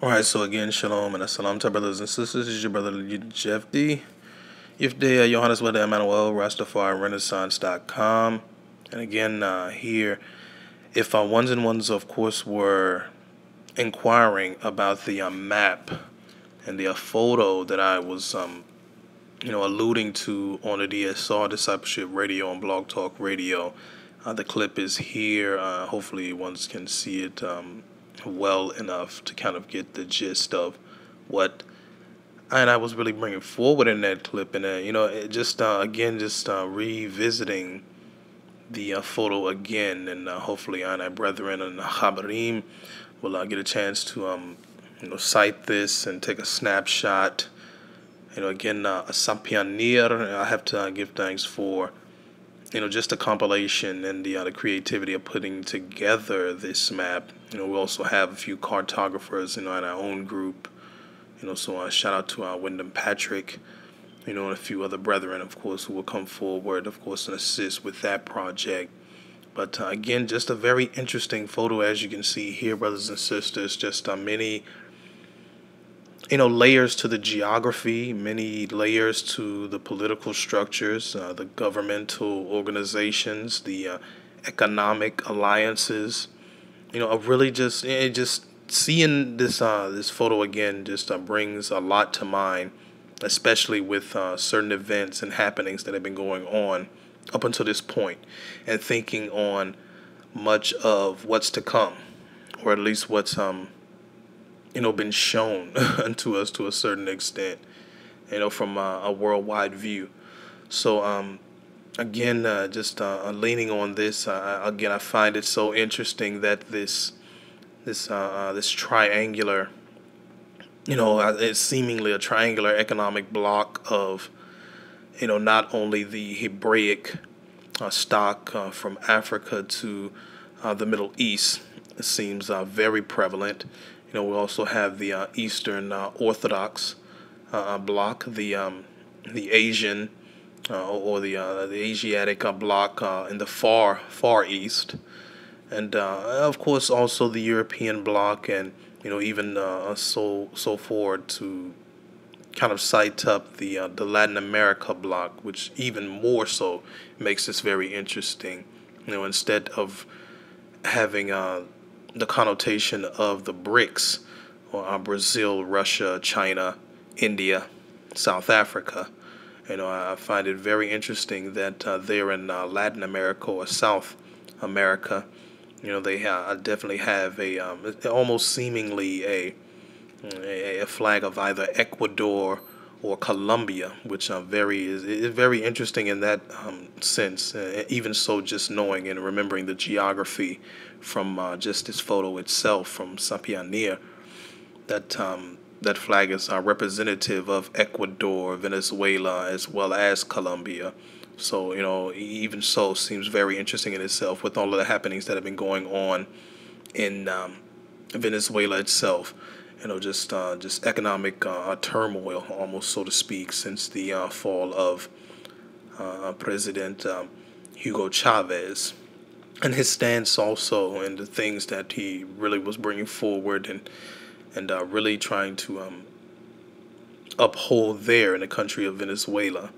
Alright, so again, shalom and assalam to brothers and sisters. This is your brother Yefdi. Yefdeyah, Yohannes, Wolde, Amanuel, Rastafari, Renaissance.com. And again, here, if ones and ones, of course, were inquiring about the map and the photo that I was, alluding to on the DSR Discipleship Radio and Blog Talk Radio, the clip is here. Hopefully, ones can see it well enough to kind of get the gist of what I was really bringing forward in that clip. And revisiting the photo again, and hopefully I brethren and Habarim will get a chance to cite this and take a snapshot. Again, a pioneer. I have to give thanks for just a compilation and the creativity of putting together this map. We also have a few cartographers, in our own group. So shout out to Wyndham Patrick, and a few other brethren, of course, who will come forward, of course, and assist with that project. But again, just a very interesting photo, as you can see here, brothers and sisters. Just many, layers to the geography, many layers to the political structures, the governmental organizations, the economic alliances. Really just seeing this photo again just brings a lot to mind, especially with certain events and happenings that have been going on up until this point, and thinking on much of what's to come, or at least what's been shown to us to a certain extent, from a worldwide view. So again, just leaning on this, I find it so interesting that this triangular, it's seemingly a triangular economic block of, not only the Hebraic stock from Africa to the Middle East. It seems very prevalent. We also have the Eastern Orthodox block, the Asian or the Asiatic block in the far east, and of course also the European bloc, and even so forward to kind of cite up the Latin America bloc, which even more so makes this very interesting. Instead of having the connotation of the BRICS, or Brazil, Russia, China, India, South Africa. I find it very interesting that they're in Latin America or South America. They definitely have a almost seemingly a flag of either Ecuador or Colombia, which is very interesting in that sense. Even so, just knowing and remembering the geography from just this photo itself from Sapir, that flag is representative of Ecuador, Venezuela, as well as Colombia. So, even so, seems very interesting in itself with all of the happenings that have been going on in Venezuela itself. Just economic turmoil, almost so to speak, since the fall of President Hugo Chavez, and his stance also, and the things that he really was bringing forward, and really trying to uphold there in the country of Venezuela.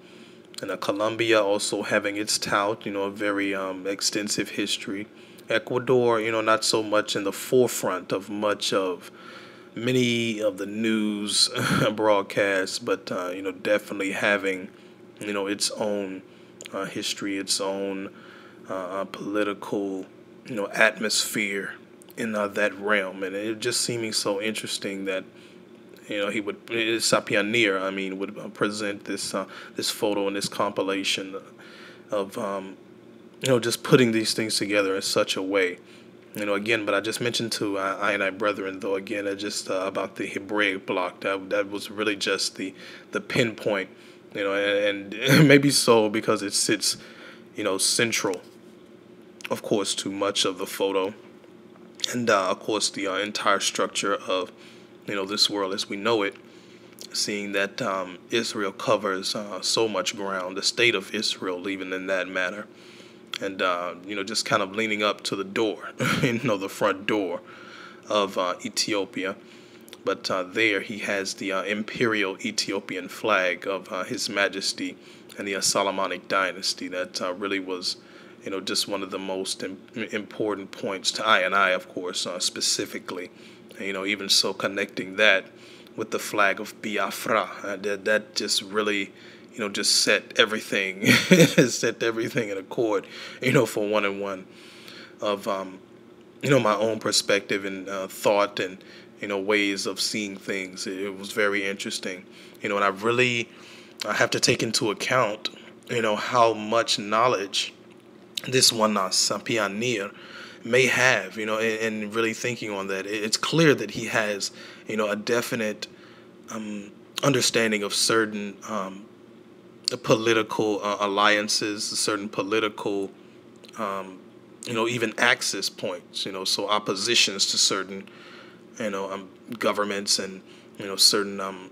And Colombia also having its tout, a very extensive history. Ecuador, not so much in the forefront of many of the news broadcasts, but definitely having its own history, its own political atmosphere in that realm. And it just seeming so interesting that he would, Sapir, would present this photo and this compilation of just putting these things together in such a way. Again, but I just mentioned to I brethren, though, again, just about the Hebraic block. That was really just the pinpoint, and maybe so because it sits, central, of course, to much of the photo, and of course the entire structure of, this world as we know it, seeing that Israel covers so much ground, the state of Israel, even in that matter. And, just kind of leaning up to the door, the front door of Ethiopia. But there he has the imperial Ethiopian flag of His Majesty and the Solomonic dynasty. That really was, just one of the most important points to I, of course, specifically. Even so, connecting that with the flag of Biafra, that just really, just set everything, in accord, for one and one of, my own perspective and thought and, ways of seeing things. It was very interesting, and I have to take into account, how much knowledge this one pioneer may have, and really thinking on that. It's clear that he has, a definite understanding of certain political alliances, certain political, even access points, so oppositions to certain, governments and, certain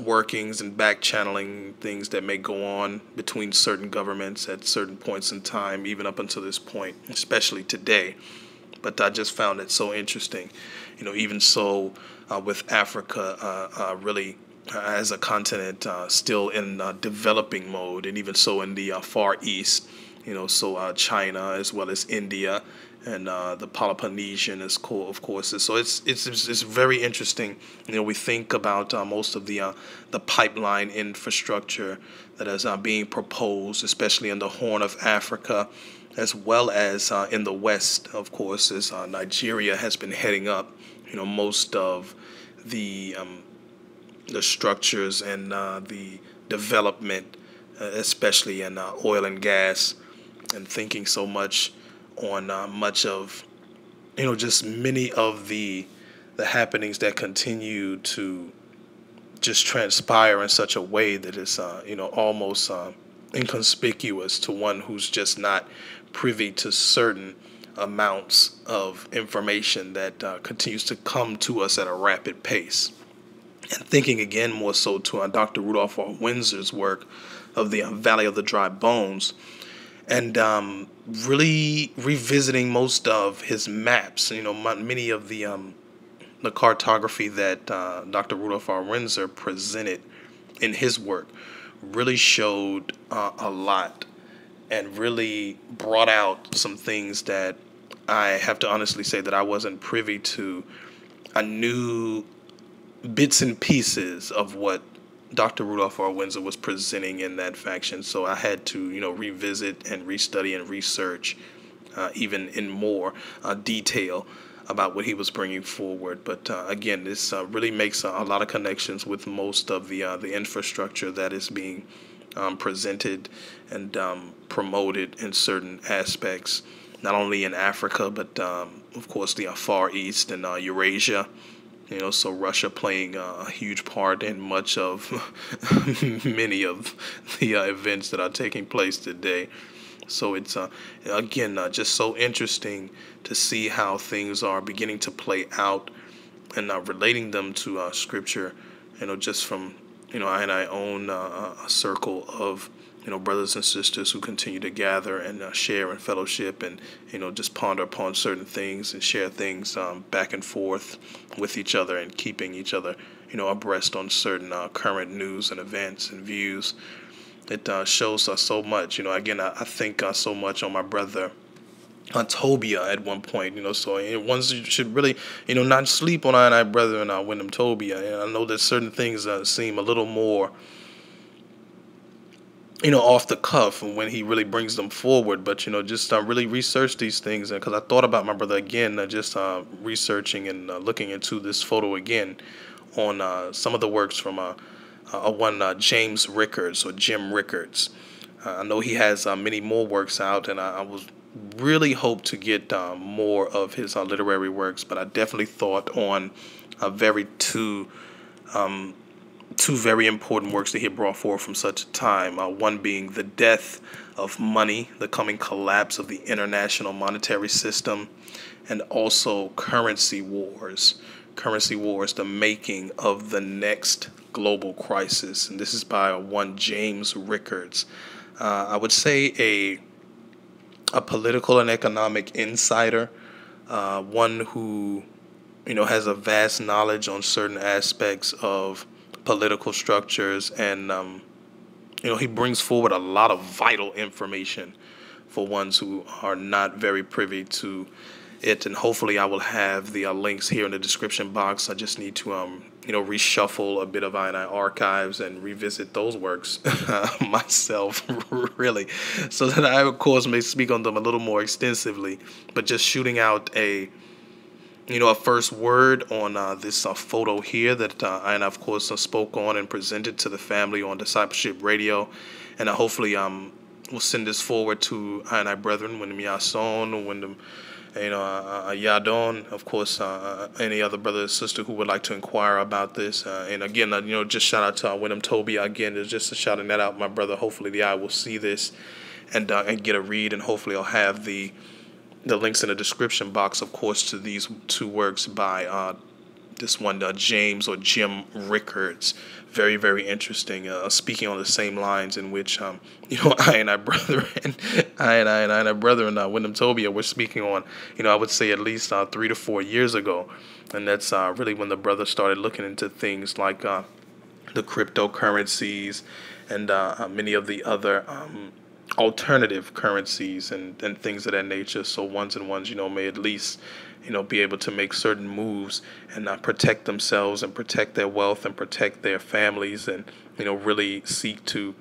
workings and back channeling things that may go on between certain governments at certain points in time, even up until this point, especially today. But I just found it so interesting, even so with Africa really as a continent still in developing mode, and even so in the Far East, so China as well as India and the Peloponnesian is cool, of course. So it's very interesting. We think about most of the pipeline infrastructure that is being proposed, especially in the Horn of Africa, as well as in the West, of course, as Nigeria has been heading up. Most of the structures and the development, especially in oil and gas, and thinking so much on much of, just many of the happenings that continue to just transpire in such a way that is, almost inconspicuous to one who's just not privy to certain amounts of information that continues to come to us at a rapid pace. And thinking again more so to Dr. Rudolph R. Windsor's work of the Valley of the Dry Bones, and really revisiting most of his maps. Many of the cartography that Dr. Rudolph R. Windsor presented in his work really showed a lot, and really brought out some things that I have to honestly say that I wasn't privy to. I knew bits and pieces of what Dr. Rudolph R. Windsor was presenting in that faction, so I had to, revisit and restudy and research even in more detail about what he was bringing forward. But again, this really makes a lot of connections with most of the infrastructure that is being presented and promoted in certain aspects, not only in Africa, but of course the Far East and Eurasia. So Russia playing a huge part in much of many of the events that are taking place today. So it's, again, just so interesting to see how things are beginning to play out, and relating them to Scripture, just from, I own a circle of, brothers and sisters who continue to gather and share and fellowship and, just ponder upon certain things and share things back and forth with each other, and keeping each other, abreast on certain current news and events and views. It shows us so much. Again, I think so much on my brother Tobia at one point, so one should really, not sleep on I brother and Wyndham Tobia. And I know that certain things seem a little more, off the cuff when he really brings them forward. But, just really research these things. Because I thought about my brother again, just researching and looking into this photo again on some of the works from one James Rickards, or Jim Rickards. I know he has many more works out, and I was really hope to get more of his literary works. But I definitely thought on two very important works that he brought forth from such a time. One being The Death of Money, the Coming Collapse of the International Monetary System, and also Currency Wars, the Making of the Next Global Crisis. And this is by one James Rickards. I would say a political and economic insider, one who, has a vast knowledge on certain aspects of political structures, and he brings forward a lot of vital information for ones who are not very privy to it. And hopefully I will have the links here in the description box. I just need to reshuffle a bit of I archives and revisit those works myself, really, so that I, of course, may speak on them a little more extensively. But just shooting out a first word on this photo here that I, of course, spoke on and presented to the family on Discipleship Radio. And hopefully we'll send this forward to I brethren, when them Yason, when them, Yadon, of course, any other brother or sister who would like to inquire about this. And again, just shout out to Wyndham Toby again. There's just shouting that out, my brother. Hopefully the eye will see this and get a read, and hopefully I'll have the links in the description box, of course, to these two works by this one, James or Jim Rickards. Very, very interesting. Speaking on the same lines in which, I and I brethren, Wyndham Tobia were speaking on, I would say at least 3 to 4 years ago. And that's really when the brother started looking into things like the cryptocurrencies and many of the other alternative currencies and things of that nature. So ones may at least be able to make certain moves and protect themselves and protect their wealth and protect their families, and really seek to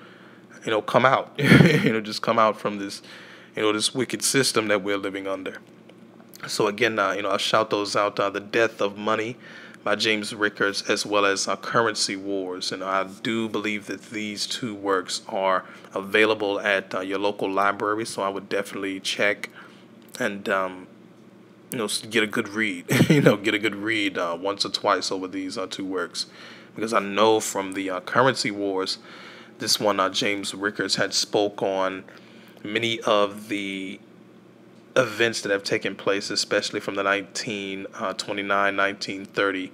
come out just come out from this this wicked system that we're living under. So again, I'll shout those out, The Death of Money by James Rickards, as well as Currency Wars. And I do believe that these two works are available at your local library, so I would definitely check and get a good read. Get a good read once or twice over these two works, because I know from the Currency Wars, this one, James Rickards had spoke on many of the events that have taken place, especially from the 1930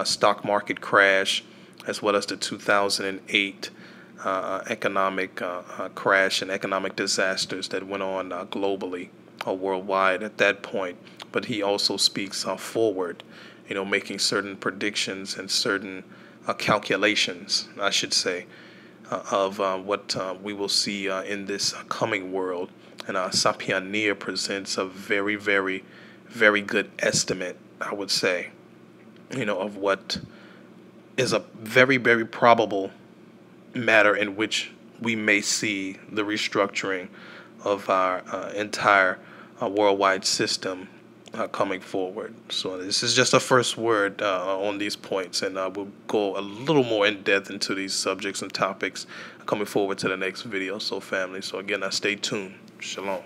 stock market crash, as well as the 2008 economic crash and economic disasters that went on globally or worldwide at that point. But he also speaks forward, making certain predictions and certain calculations, I should say, of what we will see in this coming world. And Sapianir presents a very, very, very good estimate, I would say, of what is a very, very probable matter in which we may see the restructuring of our entire worldwide system coming forward. So this is just a first word on these points, and we'll go a little more in depth into these subjects and topics coming forward to the next video. So family, so again, stay tuned. Shalom.